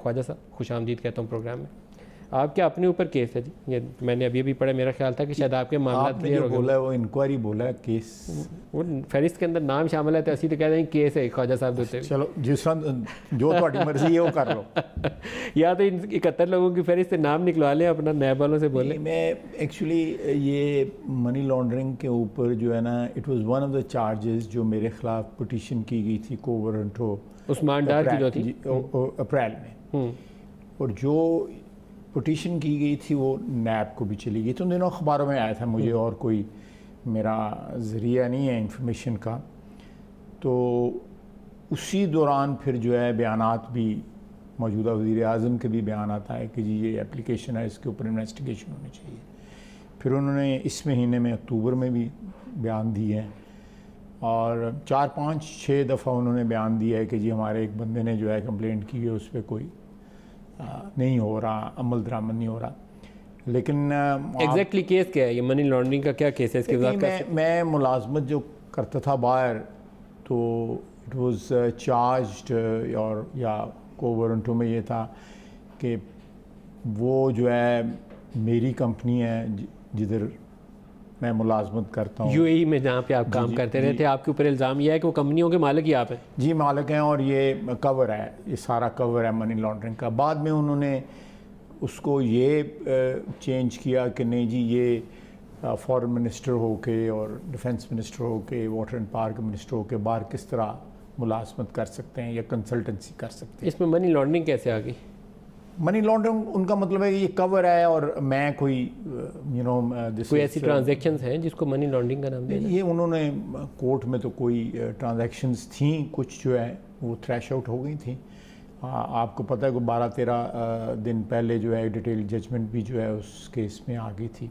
ख्वाजा साहब, खुश आमदीद कहता हूँ प्रोग्राम में। आपके अपने ऊपर केस है जी, ये मैंने अभी अभी पढ़ा, मेरा ख्याल था कि शायद आपके मामला क्लियर हो गए। बोला है वो इंक्वायरी बोला है, केस वो फहरिस्त के अंदर नाम शामिल है तो असी तो कहते हैं केस है ख्वाजा साहब देते हुए। चलो जिस जो थोड़ी मर्जी है वो कर लो। या तो इन 71 लोगों की फहरिस्त से नाम निकलवा लें, अपना नैब वालों से बोले। मैं एक्चुअली ये मनी लॉन्ड्रिंग के ऊपर जो है ना, it was one of the charges जो मेरे खिलाफ पिटीशन की गई थी कोवरंटो उस्मान डार की जो थी अप्रैल में, और जो पिटीशन की गई थी वो नैब को भी चली गई। तो उन दिनों अखबारों में आया था, मुझे और कोई मेरा ज़रिया नहीं है इंफॉर्मेशन का। तो उसी दौरान फिर जो है बयानात भी, मौजूदा वज़ीर आज़म के भी बयान आता है कि जी ये एप्लीकेशन है, इसके ऊपर इन्वेस्टिगेशन होनी चाहिए। फिर उन्होंने इस महीने में अक्टूबर में भी बयान दिए हैं, और 4-5-6 दफ़ा उन्होंने बयान दिया है कि जी हमारे एक बंदे ने जो है कंप्लेंट की है, उस पर कोई नहीं हो रहा, अमल दरामद नहीं हो रहा। लेकिन एग्जैक्टली केस क्या है, ये मनी लॉन्ड्रिंग का क्या केस है इसके बाद? मैं मुलाजमत जो करता था बाहर, तो इट वाज चार्ज्ड, और या कोवरंटो में ये था कि वो जो है मेरी कंपनी है जिधर मैं मुलाजमत करता हूँ, यूएई में, जहाँ पे आप काम करते रहे थे, आपके ऊपर इल्ज़ाम यह है कि वो कंपनियों के मालिक ही आप हैं। जी मालिक हैं, और ये कवर है, ये सारा कवर है मनी लॉन्ड्रिंग का। बाद में उन्होंने उसको ये चेंज किया कि नहीं जी ये फॉरेन मिनिस्टर होके और डिफेंस मिनिस्टर होके, वाटर एंड पार्क मिनिस्टर होके बाहर किस तरह मुलाजमत कर सकते हैं या कंसल्टेंसी कर सकते हैं। इसमें मनी लॉन्ड्रिंग कैसे आ गई? मनी लॉन्ड्रिंग उनका मतलब है कि ये कवर है, और मैं कोई कोई ऐसी ट्रांजैक्शंस हैं जिसको मनी लॉन्ड्रिंग का नाम दिया? ये उन्होंने कोर्ट में तो कोई ट्रांजैक्शंस थी, कुछ जो है वो थ्रैश आउट हो गई थी। आपको पता है कि 12-13 दिन पहले जो है डिटेल जजमेंट भी जो है उस केस में आ गई थी।